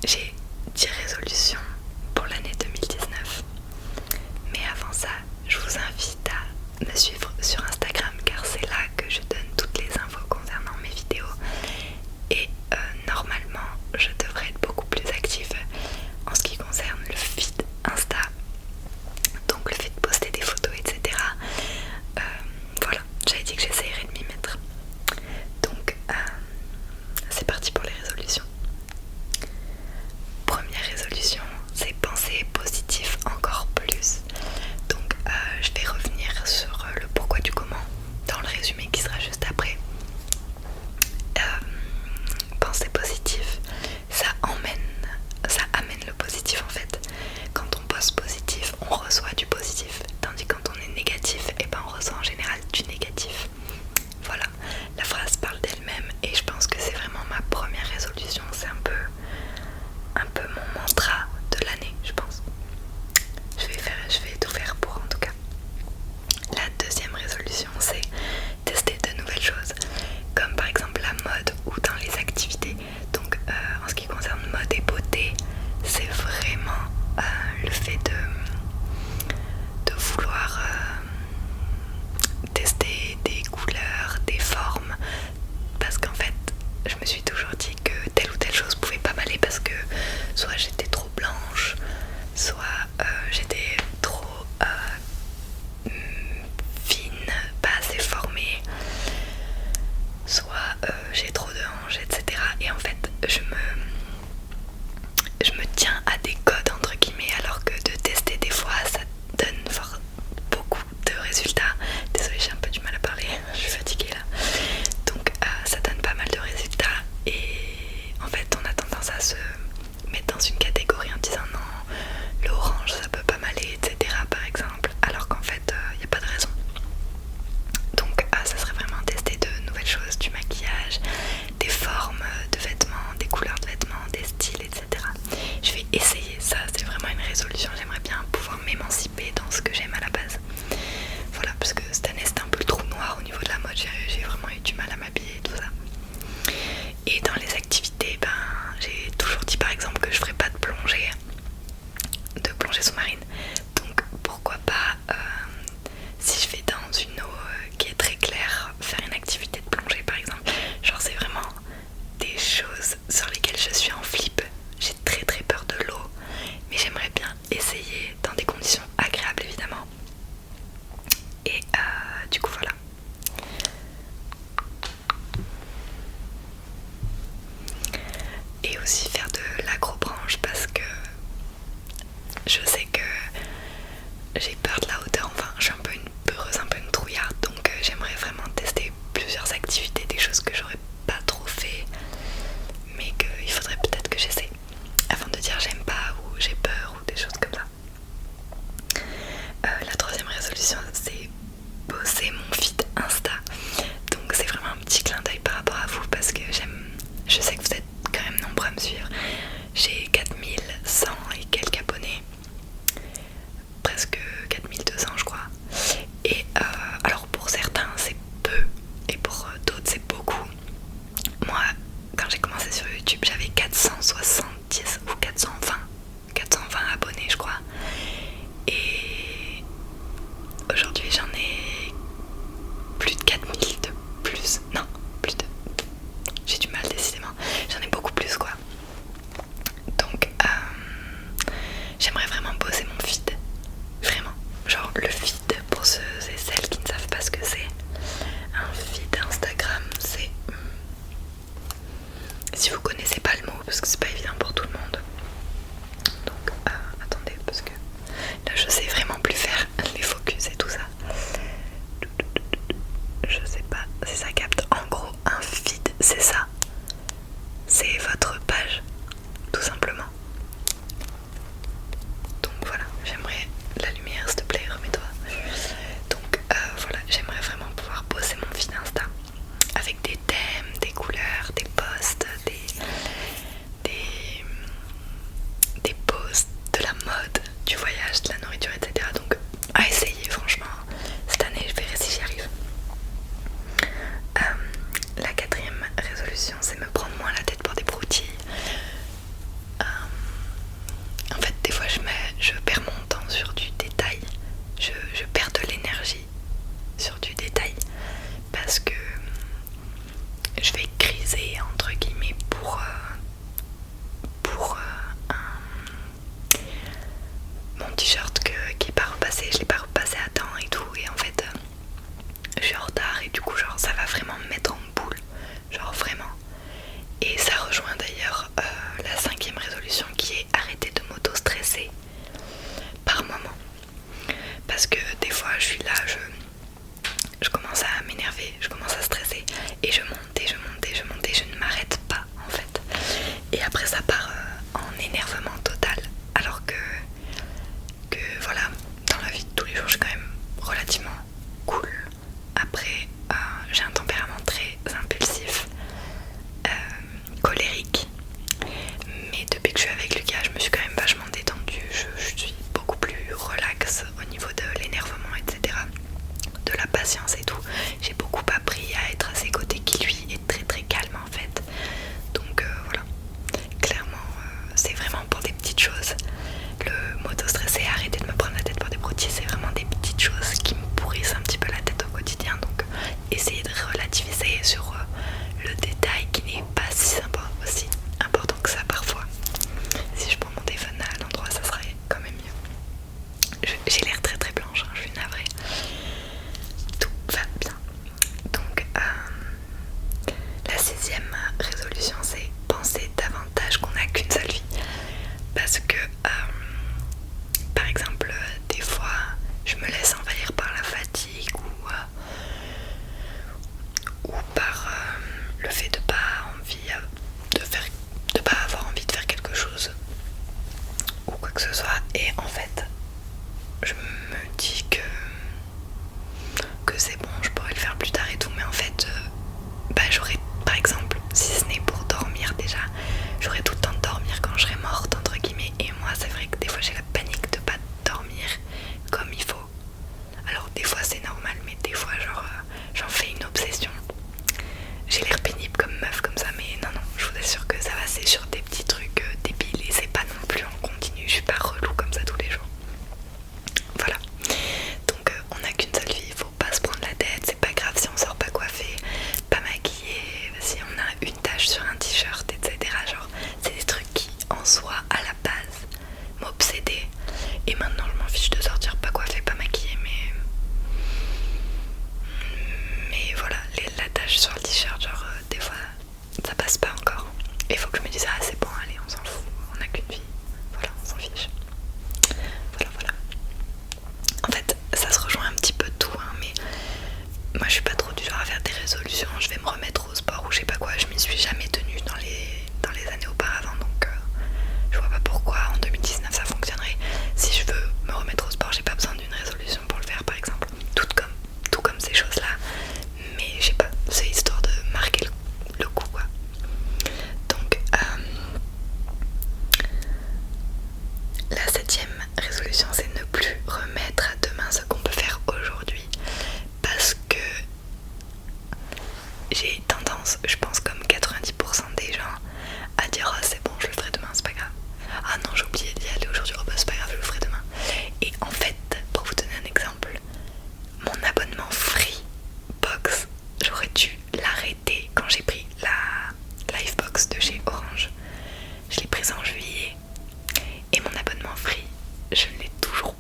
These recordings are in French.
j'ai 10 résolutions pour l'année 2019. Mais avant ça, je vous invite à me suivre sur Instagram car c'est là que je donne toutes les infos concernant mes vidéos. Et normalement, je devrais être beaucoup plus active en ce qui concerne le feed Insta. Donc le fait de poster des photos, etc. Voilà, j'avais dit que j'essayerais de m'y mettre. Donc c'est parti pour les résolutions. Première résolution, c'est penser positif encore plus. Donc je vais revenir sur le pourquoi du comment dans le résumé qui sera juste après. Penser positif, ça amène le positif en fait. Quand on pense positif, on reçoit du positif, tandis que quand on est négatif, et ben on reçoit en général du négatif. Voilà, la phrase parle d'elle-même et je pense que c'est vraiment ma première résolution. C'est un peu mon mantra de l'année, je pense. Je vais tout faire pour en tout cas. La deuxième résolution, c'est tester de nouvelles choses, comme par exemple la mode ou dans les activités. Donc en ce qui concerne mode et beauté, c'est vraiment le fait de vouloir tester des couleurs, des formes, parce qu'en fait je me suis toujours dit que telle ou telle chose pouvait pas m'aller parce que soit j'étais trop blanche, soit j'étais trop fine, pas assez formée, soit j'ai trop de hanches, etc. Et en fait je me tiens à des codes entre guillemets, alors que de tester des fois ça donne beaucoup de résultats. Désolée, j'ai un peu du mal à parler, je suis fatiguée là. Donc ça donne pas mal de résultats et en fait on a tendance à se mettre dans une catégorie en disant non, l'orange ça peut pas m'aller, etc. par exemple, alors qu'en fait il n'y a pas de raison. Donc ça serait vraiment tester de nouvelles choses, du maquillage, des formes de vêtements, des couleurs de vêtements, des styles, etc. Je vais essayer ça, c'est vraiment une résolution. J'aimerais bien pouvoir m'émanciper dans ce que j'aime à la base. Voilà, parce que cette année c'était un peu le trou noir au niveau de la mode, j'ai vraiment eu du mal à m'habiller et tout ça. Et dans les activités, j'ai toujours dit par exemple que je ferais pas de plongée sous-marine. Donc pourquoi pas, si je vais dans une eau qui est très claire, faire une activité de plongée par exemple. Genre c'est vraiment des choses sur lesquelles je suis en flip. J'ai très très peur de l'eau, mais j'aimerais bien essayer dans des conditions agréables évidemment. Et du coup voilà. Et aussi faire de l'agrobranche parce que je sais que j'ai peur de la hauteur, enfin je suis un peu une peureuse, un peu une trouillarde, donc j'aimerais vraiment tester plusieurs activités, des choses que j'aurais pas trop fait mais qu'il faudrait peut-être que j'essaie avant de dire j'aime pas ou j'ai peur ou des choses comme ça. La troisième résolution, c'est bosser mon feed Insta. Donc c'est vraiment un petit clin d'œil par rapport à vous parce que je sais que vous êtes quand même nombreux à me suivre. J'ai 4100 et quelques abonnés, presque 4200 je crois. Et alors pour certains c'est peu et pour d'autres c'est beaucoup. Moi quand j'ai commencé sur YouTube j'avais 470 ou 420 abonnés je crois. Et aujourd'hui j'en ai plus de 4000 de plus. Non, plus de... J'ai du mal décidément. J'en ai beaucoup plus quoi. Donc j'aimerais vraiment bosser mon feed. Vraiment. Genre le feed, pour ceux et celles qui ne savent pas ce que c'est. Un feed Instagram, c'est... Si vous connaissez pas le mot, parce que c'est pas évident pour tout le monde. Donc attendez, parce que là je sais vraiment plus faire les focus et tout ça. Je sais pas si ça capte. En gros, un feed, c'est ça. C'est votre page, tout simplement. Donc voilà, j'aimerais... La lumière, s'il te plaît, remets-toi. Donc voilà, j'aimerais vraiment pouvoir poser mon feed Insta avec des thèmes, des couleurs, des posts, des posts, de la mode, du voyage, de la nourriture, etc. Donc à essayer, franchement. Cette année, je verrai si j'y arrive. et après ça part en énervement total, alors que voilà, dans la vie de tous les jours je suis quand même relativement cool. Après j'ai un tempérament très impulsif, colérique, mais depuis que je suis avec Lucas je me suis quand même vachement détendue, je suis beaucoup plus relax au niveau de l'énervement, etc., de la patience et tout. J'ai beaucoup appris à être à ses côtés, qui lui est très très calme en fait. Donc voilà, clairement c'est vraiment pour des petites choses. Le m'auto-stresser, arrêter de me prendre la tête pour des broutilles, c'est vraiment des petites choses qui me pourrissent un petit peu la tête au quotidien. Donc essayer de relativiser sur le détail qui n'est pas aussi important que ça parfois. Si je prends mon téléphone à l'endroit, ça serait quand même mieux. J'ai l'air très très blanche, hein, je suis navrée. Tout va bien. Donc la 6e résolution, c'est penser davantage qu'on n'a qu'une seule vie. Parce que par exemple des fois je me laisse envahir par la fatigue ou par le fait de pas avoir envie de faire quelque chose ou quoi que ce soit, et en fait je me dis que c'est bon, je pourrais le faire plus tard et tout, mais en fait j'aurais, par exemple, si ce n'est pour dormir déjà, j'aurais tout le temps de dormir quand je serai morte entre guillemets, et moi c'est vrai que des fois j'ai la panique de pas dormir comme il faut. Alors des fois c'est normal, mais des fois genre j'en fais une obsession. J'ai l'air pénible comme meuf comme ça, mais non, je vous assure que ça va, c'est sur des petits trucs débiles et c'est pas non plus en continu, je suis pas relou comme ça tous les jours. Voilà, donc on n'a qu'une seule vie, il faut pas se prendre la tête, c'est pas grave si on sort pas coiffé, pas maquillé, si on a une tache sur un t-shirt, etc. Genre c'est des trucs qui en soi à la base m'obsédaient, et maintenant je m'en fiche de sortir pas coiffé, pas maquillé, mais voilà, la tache sur le t-shirt, genre des fois ça passe pas encore, et il faut que je me dise ah c'est bon, allez on s'en fout, on n'a qu'une vie, voilà, on s'en fiche. Voilà. En fait ça se rejoint un petit peu tout, hein, mais moi je suis pas trop du genre à faire des résolutions, je vais me remettre au sport ou je sais pas quoi, je m'y suis jamais tenue dans les années auparavant, donc je vois pas pourquoi en 2019 ça fonctionnerait. Si je veux me remettre au sport, j'ai pas besoin d'une résolution pour le faire par exemple, tout comme ces choses là, mais je sais pas, c'est histoire de marquer le coup quoi. Donc la 7e résolution, c'est ne plus remettre à demain ce qu'on peut faire aujourd'hui, parce que j'ai tendance, je pense comme 90% des gens, à dire oh c'est bon je le ferai demain, c'est pas grave, ah non j'ai oublié d'y aller aujourd'hui, oh bah c'est pas grave je le ferai demain. Et en fait, pour vous donner un exemple, mon abonnement Freebox, j'aurais dû l'arrêter quand j'ai pris la Livebox de chez Orange. Je l'ai prise en juillet et mon abonnement Free, je ne l'ai toujours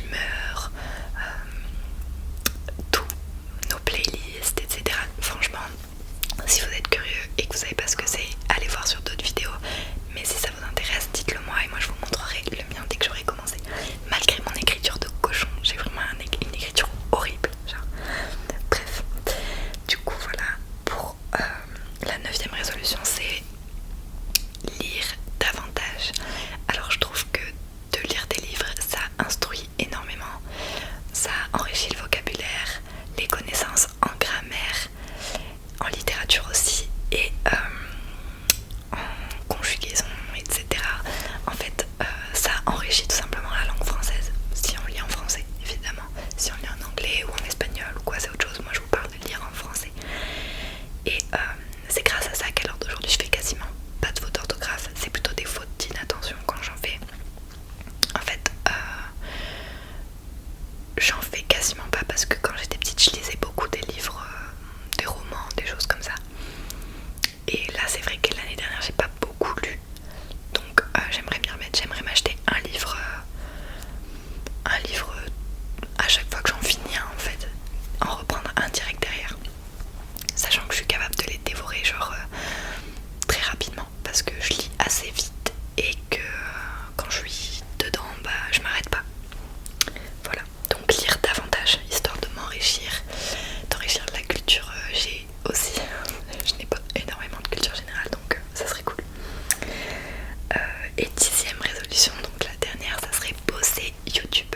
d'humeur, tout, nos playlists, etc. Franchement, si vous êtes curieux et que vous savez pas ce que c'est, allez voir sur d'autres vidéos. Mais si ça vous intéresse, dites-le moi et moi je vous montrerai le mien dès que j'aurai commencé. Malgré mon écriture de cochon, j'ai vraiment une écriture horrible. Genre. Bref, du coup voilà, pour la 9e résolution, c'est lire davantage. Alors je trouve que de lire des livres, ça instruit énormément, ça enrichit le vocabulaire, les connaissances en grammaire, en littérature aussi, et en conjugaison, etc. En fait, ça enrichit tout simplement la langue française, si on lit en français, évidemment. Si on lit en anglais ou en espagnol ou quoi, c'est autre chose. Moi, je vous parle de lire en français. Et c'est grâce à ça qu'à l'heure d'aujourd'hui, je fais quasiment pas de fautes d'orthographe. C'est plutôt des fautes d'inattention quand j'en fais. En fait, j'en fais quasiment pas parce que quand j'étais petite, je lisais beaucoup des livres, des romans, des choses comme ça. Et là, c'est vrai que l'année dernière, j'ai pas beaucoup lu. Donc, j'aimerais bien remettre, j'aimerais m'acheter un livre à chaque fois que j'en finis un, en fait, en reprendre un direct derrière. Sachant que je suis capable de les dévorer, genre très rapidement, parce que je lis assez vite et que quand je suis dedans, bah je m'arrête pas. Voilà, donc lire davantage, histoire de m'enrichir, d'enrichir de la culture. J'ai aussi, je n'ai pas énormément de culture générale, donc ça serait cool. Et 10e résolution, donc la dernière, ça serait bosser YouTube.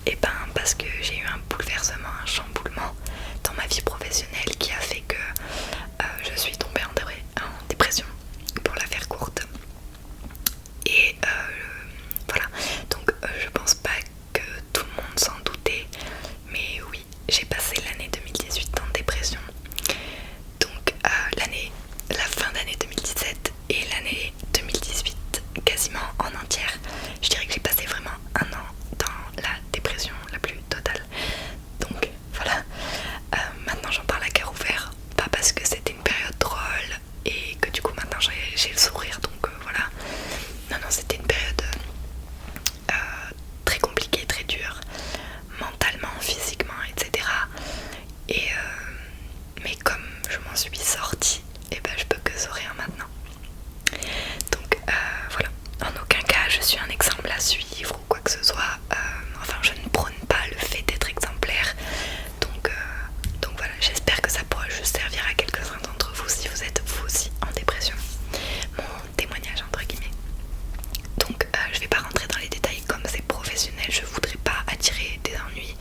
Et ben parce que j'ai eu un bouleversement, un chamboulement dans ma vie professionnelle qui a fait que je suis tombée en dépression, pour la faire courte. Et voilà, donc je pense pas que tout le monde s'en doutait, mais oui, j'ai passé l'année 2018 en dépression. Donc la fin d'année 2017 et l'année 2018 quasiment en entière, je dirais que j'ai passé vraiment un an dans la dépression la plus totale. Donc voilà, maintenant j'en parle à cœur ouvert, pas parce que c'était une période drôle et que du coup maintenant j'ai le sourire, donc voilà. Non, c'était une période très compliquée, très dure, mentalement, physiquement, etc. Et mais comme je m'en suis sortie, et ben je peux que sourire maintenant. Donc voilà, en aucun cas je suis un exemple à suivre ou quoi que ce soit. Enfin, je ne prône pas le fait d'être exemplaire. Donc voilà, j'espère que ça pourra juste servir à quelques-uns d'entre vous si vous êtes vous aussi en dépression. Mon témoignage entre guillemets. Donc je vais pas rentrer dans les détails comme c'est professionnel, je voudrais pas attirer des ennuis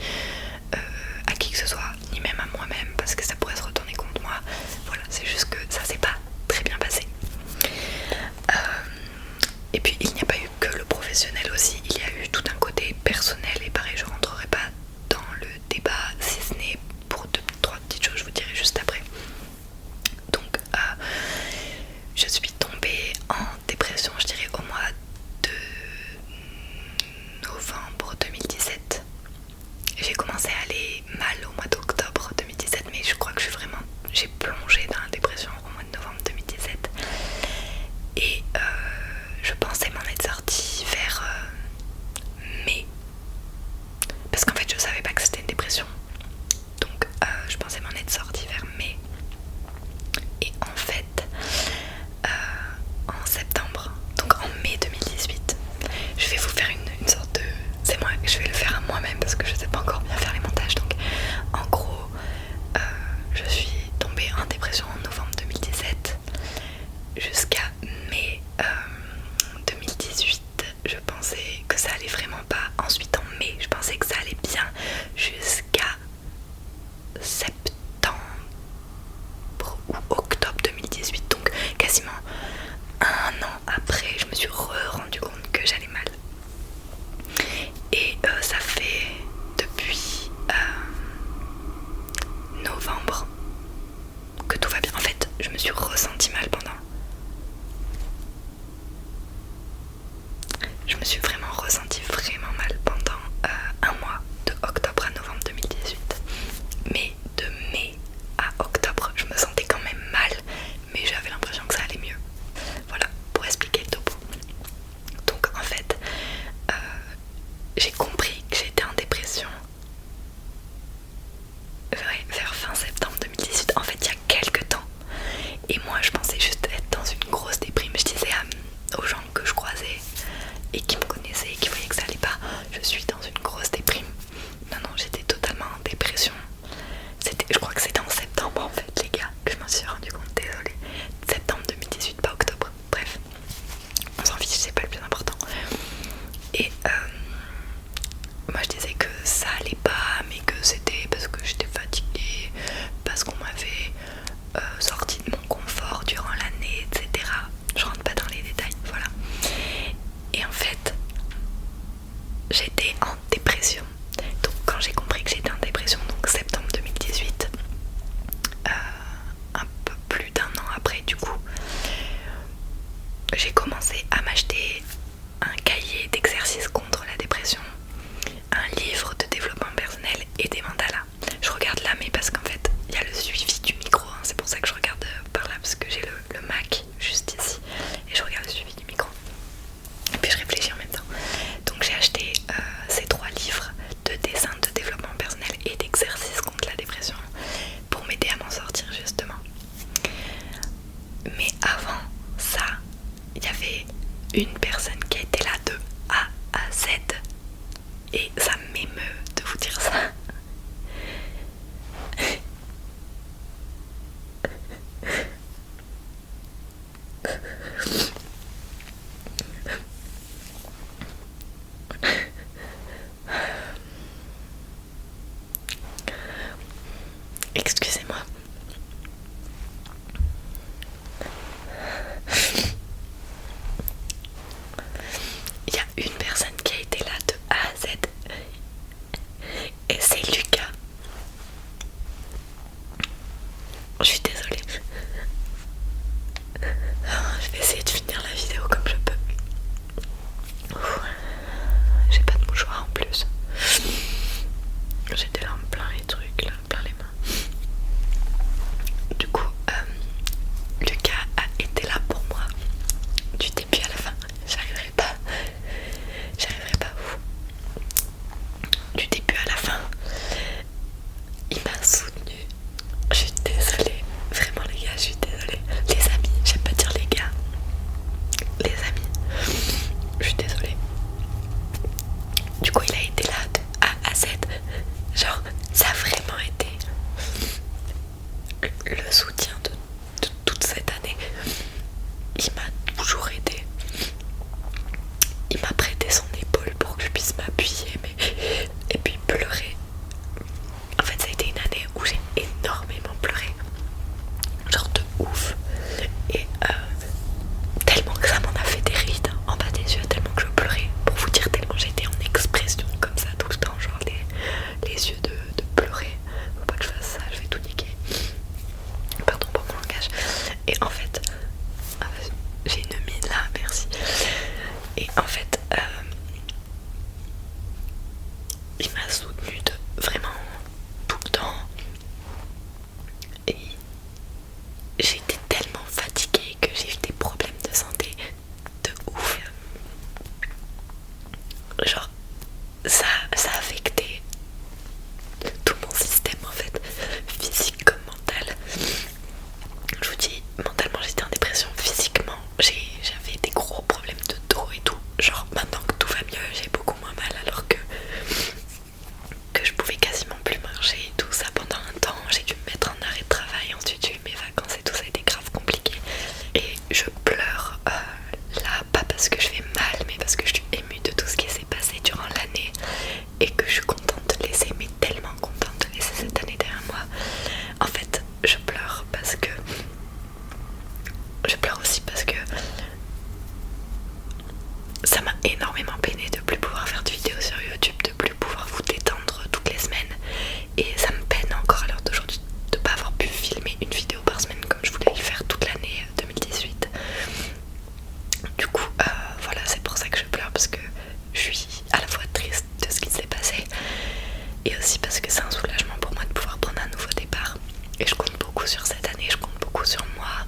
à qui que ce soit, ni même à moi-même, parce que ça pourrait se retourner contre moi. Voilà, c'est juste que ça s'est pas très bien passé. Et puis il n'y a pas eu que le professionnel aussi, il y a eu tout un côté personnel, et pareil, je rentrerai pas dans le débat si ce n'est pour 2-3 petites choses, je vous dirai juste après. Donc je suis tombée en dépression, je dirais au mois de novembre 2017. J'ai commencé à aller mal au mois d'octobre 2017, mais je crois que j'ai plongé dans la dépression au mois de novembre 2017. Et je pensais m'en être sortie vers mai, parce qu'en fait je savais pas que c'était une dépression, donc je pensais m'en être sortie vers mai. Et en fait en septembre, donc en mai 2018, je vais vous faire une sorte de... C'est moi, je vais le faire à moi-même parce que je sais pas encore bien faire les montages. Donc en gros, je suis tombée en dépression en novembre 2017 jusqu'à mai 2018. Je pensais que ça allait vraiment pas. Ensuite en mai, je pensais que ça allait bien jusqu'à septembre ou octobre 2018. Donc quasiment un an après, je me suis rendu compte que j'allais mal. Et ça fait depuis novembre que tout va bien. En fait, je me suis ressentie mal pendant... Je me suis vraiment ressentie vraiment mal pendant un mois, de octobre à novembre 2018. Mais de mai à octobre, je me sentais quand même mal, mais j'avais l'impression que ça allait mieux. Voilà, pour expliquer le topo. Donc en fait, j'ai compris que j'étais en dépression vers fin septembre 2018, en fait il y a quelques temps. Et moi je pensais juste être dans une grosse déprime. Je disais aux gens que je croisais et qui me connaissaient et qui voyaient que ça allait pas, je suis dans une grosse déprime. Non, j'étais totalement en dépression. Je crois que c'était en septembre en fait les gars que je m'en suis rendu compte, désolée. Septembre 2018, pas octobre, bref. On s'en fiche, c'est pas le plus important. Et moi je disais que ça allait pas, mais que c'était parce que j'étais fatiguée, parce qu'on m'avait sorti de mon confort durant l'année, etc. Je rentre pas dans les détails, voilà. Et en fait, j'étais en dépression. Donc quand j'ai compris que j'étais en dépression, donc septembre 2018, un peu plus d'un an après du coup, j'ai commencé à m'acheter un cahier d'exercices contre la dépression, un livre de développement personnel et des mandalas. Je regarde là, mais parce qu'en fait il y a le suivi du micro, hein. C'est pour ça que je regarde par là, parce que j'ai le Mac juste ici et je regarde le suivi du micro et puis je réfléchis en même temps. Donc j'ai acheté ces 3 livres de dessin, de développement personnel et d'exercices contre la dépression pour m'aider à m'en sortir justement. Mais avant ça, il y avait une personne qui était là de A à Z. Et ça m'émeut de vous dire ça. toujours aidé. Il m'a prêté son épaule pour que je puisse m'appuyer et puis pleurer. En fait ça a été une année où j'ai énormément pleuré, genre de ouf, et tellement que ça m'en a fait des rides en bas des yeux, tellement que je pleurais, pour vous dire, tellement j'étais en expression comme ça tout le temps, genre les yeux de pleurer. Faut pas que je fasse ça, je vais tout niquer, pardon pour mon langage. Et en fait j'ai une mine là, merci. Et en fait il m'a soutenue vraiment tout le temps. Et j'étais tellement fatiguée que j'ai eu des problèmes de santé de ouf. Genre ça a affecté tout mon système en fait, physique comme mental. Je vous dis, mentalement j'étais en dépression, physiquement j'avais des gros problèmes de dos et tout. Genre maintenant que tout va mieux, j'ai beaucoup moins mal, alors que je pouvais quasiment plus marcher et tout ça pendant un temps. J'ai dû me mettre en arrêt de travail, ensuite j'ai eu mes vacances et tout, ça a été grave compliqué. Et je pleure là, pas parce que je fais mal, mais parce que je suis émue de tout ce qui s'est passé durant l'année et que je suis contente de laisser, mais tellement contente de laisser cette année derrière moi. En fait, je pleure parce que je pleure aussi parce que ça m'a énormément peiné de plus pouvoir faire de vidéos sur YouTube, de plus pouvoir vous détendre toutes les semaines, et ça me peine encore à l'heure d'aujourd'hui de pas avoir pu filmer une vidéo par semaine comme je voulais le faire toute l'année 2018. Du coup voilà, c'est pour ça que je pleure, parce que je suis à la fois triste de ce qui s'est passé et aussi parce que c'est un soulagement pour moi de pouvoir prendre un nouveau départ. Et je compte beaucoup sur cette année, je compte beaucoup sur moi,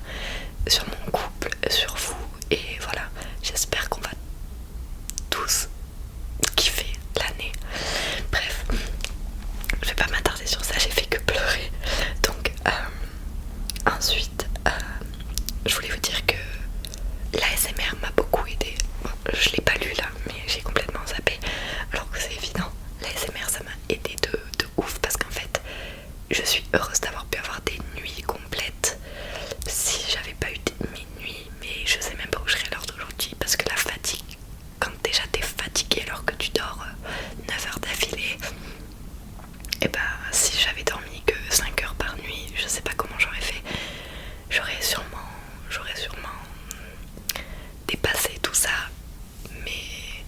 sur mon couple, sur vous, et voilà, j'espère qu'on va tous kiffer l'année. Bref, je vais pas m'attarder sur ça, j'ai fait que pleurer. Donc ensuite je voulais vous dire que l'ASMR m'a beaucoup aidé. Bon, je l'ai pas lu là, mais j'ai complètement zappé, alors que c'est évident. L'ASMR ça m'a aidé de ouf, parce qu'en fait je suis heureuse d'avoir pu avoir des nuits complètes. Si j'avais pas eu mes nuits, mais je sais même pas où je serais à l'heure d'aujourd'hui, parce que la fatigue, quand déjà t'es fatigué alors que tu dors 9 heures d'affilée, et bah si j'avais dormi que 5 heures par nuit, je sais pas comment j'aurais fait. J'aurais sûrement dépassé tout ça, mais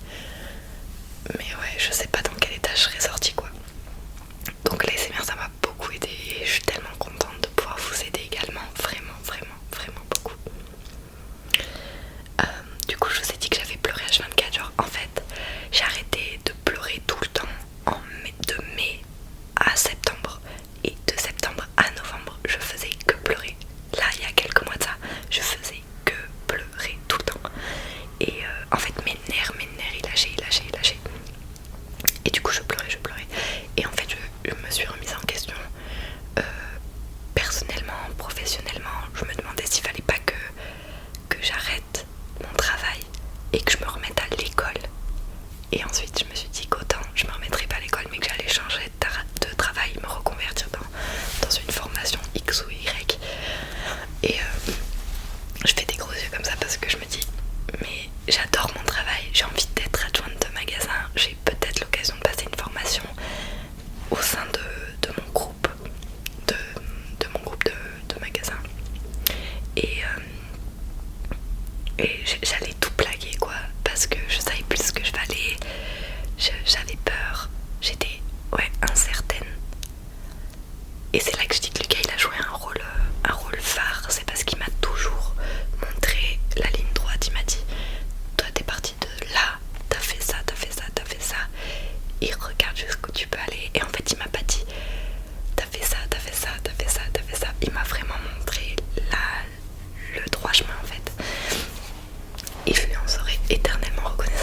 ouais, je sais pas dans quel état je serais sortie quoi. Donc l'ASMR ça m'a beaucoup aidé et je suis tellement contente de pouvoir vous aider également, vraiment beaucoup. Du coup je vous ai dit que j'avais pleuré H24, genre en fait j'ai arrêté de pleurer tout le temps de mai à septembre, et de septembre à novembre je faisais que pleurer. Là il y a quelques mois de ça, je faisais que pleurer tout le temps, et en fait mes nerfs ils lâchaient. Et du coup je pleurais, et en fait je me suis remise en question personnellement, professionnellement. Je me demandais s'il fallait pas que j'arrête mon travail et que je me remette à l'école. Et ensuite je me suis dit qu'autant je me remettrais pas à l'école, mais que j'allais changer de travail, me reconvertir dans une formation X ou Y. Et je fais des gros yeux comme ça parce que je me dis, mais j'adore mon travail, j'ai envie d'être adjointe de magasin, j'ai peut-être l'occasion de passer une formation au sein de mon groupe de magasins, et j'allais tout plaquer quoi, parce que je savais plus ce que je valais, j'avais peur, j'étais incertaine. Et c'est là que je dis que Lucas il a joué un rôle phare, c'est parce qu'il m'a toujours montré la ligne droite. Il m'a dit, toi t'es parti de là, t'as fait ça, et regarde jusqu'où tu peux aller. Et en fait il m'a pas dit t'as fait ça, il m'a vraiment montré le droit chemin en fait. Et je lui en serai éternellement reconnaissante.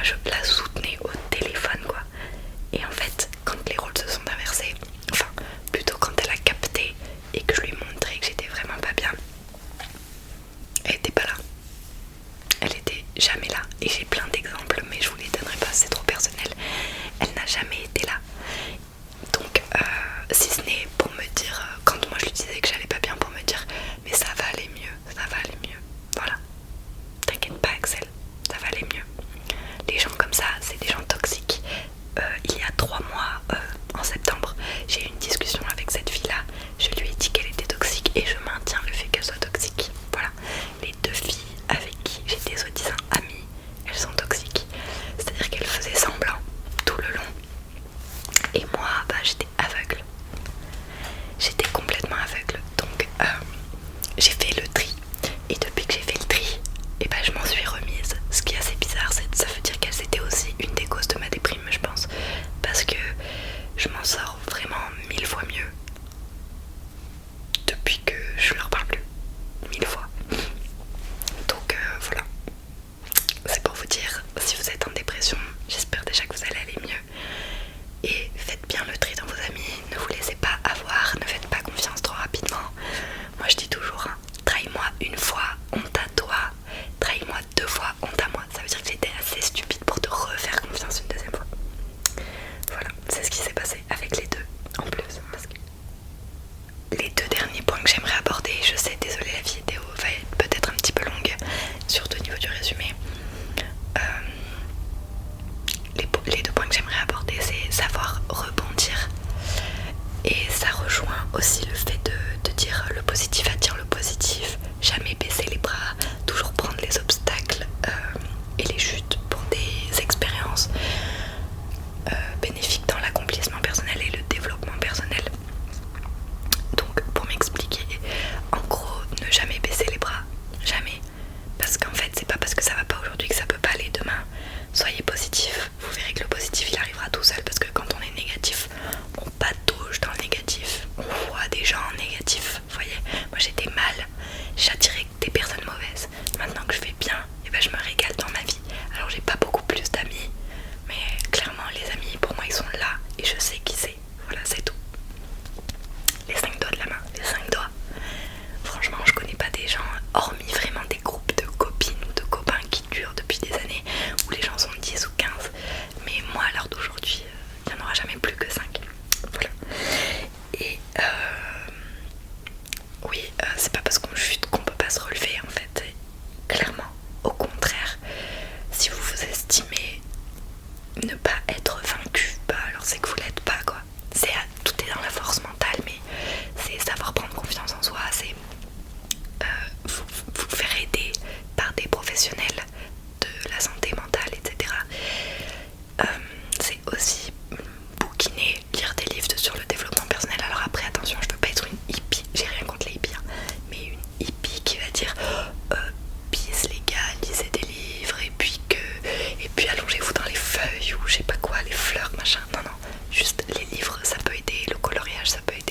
je la soutenais au téléphone quoi. Et en fait quand les rôles se sont inversés, enfin plutôt quand elle a capté et que je lui montrais que j'étais vraiment pas bien, elle était pas là. Elle était jamais là. Et j'ai plein d'exemples mais je vous les donnerai pas, c'est trop personnel. Elle n'a jamais été là. Donc si ce n'est pour me dire, quand moi je lui disais que j'allais pas bien, pour me dire mais ça va aller mieux, ça va aller mieux. Voilà. T'inquiète pas Axel, ça va aller mieux. Les gens comme ça, c'est des gens toxiques. Il y a 3 mois, en septembre, j'ai eu une discussion avec cette fille-là. Je lui ai dit qu'elle était toxique et je maintiens le fait qu'elle soit toxique. Voilà. Les 2 filles avec qui j'étais soi-disant amie, elles sont toxiques. C'est-à-dire qu'elles faisaient semblant tout le long. Et moi, bah, j'étais aveugle. J'étais complètement aveugle. Donc, j'ai fait le tri. Et depuis que j'ai fait le tri, et bah, je m'en suis remise. Ce qui est assez bizarre, ça veut dire qu'elles étaient aussi une des causes de ma déprime, je pense. Parce que je m'en sors vraiment 1000 fois mieux depuis que je leur parle plus. 1000 fois. Donc voilà. C'est pour vous dire, si vous êtes en dépression, j'espère déjà que vous allez aller mieux. Et faites bien le tri dans vos amis, ne vous laissez pas avoir, ne faites pas confiance trop rapidement. Moi je dis toujours, hein, trahis-moi une fois, honte à toi, trahis-moi 2 fois, honte à moi. Ça veut dire que j'étais assez stupide pour te refaire confiance une 2e fois. Voilà, c'est ce qui s'est passé avec les 2 en plus. Parce que les 2 derniers points que j'aimerais aborder, je sais, désolé, la vidéo va être peut-être un petit peu longue, surtout au niveau du résumé. Les 2 points que j'aimerais aborder, c'est savoir rebondir. Et ça rejoint aussi le fait de dire le positif attire le positif, jamais baisser les bras, toujours prendre les obstacles et les chutes pour des expériences bénéfiques dans l'accomplissement personnel et le développement personnel. Donc pour m'expliquer, en gros, ne jamais baisser les bras, jamais. Parce qu'en fait c'est pas parce que ça va pas aujourd'hui que ça peut pas aller demain. Soyez positif, vous verrez que le positif il arrivera tout seul, parce que quand on est négatif, on patauge dans le négatif, on voit des gens négatifs, vous voyez. Moi j'étais mal, j'attirais des personnes mauvaises. Maintenant que je vais bien, et ben je me régale dans ma vie. Alors j'ai pas beaucoup plus d'amis, mais clairement les amis pour moi ils sont là et je sais qui c'est. Voilà, c'est tout. Les 5 doigts de la main, les 5 doigts. Franchement je connais pas des gens, hormis vraiment des groupes de copines ou de copains qui durent depuis des années, où les gens sont 10 ou 15, mais moi à l'heure d'aujourd'hui il n'y en aura jamais plus que 5. Voilà. Et oui, c'est pas parce qu'on chute qu'on peut pas se relever en fait. Clairement, au contraire, si vous vous estimez ne pas être vaincu, bah alors c'est que vous l'êtes pas quoi. Tout est dans la force mentale, mais c'est savoir prendre confiance en soi, c'est vous faire aider par des professionnels de la santé mentale, etc. C'est aussi bouquiner, lire des livres sur le développement personnel. Alors après attention, je veux pas être une hippie, j'ai rien contre les hippies, hein, mais une hippie qui va dire peace les gars, lisez des livres et puis allongez-vous dans les feuilles ou je sais pas quoi, les fleurs machin. Non, juste les livres ça peut aider, le coloriage ça peut aider.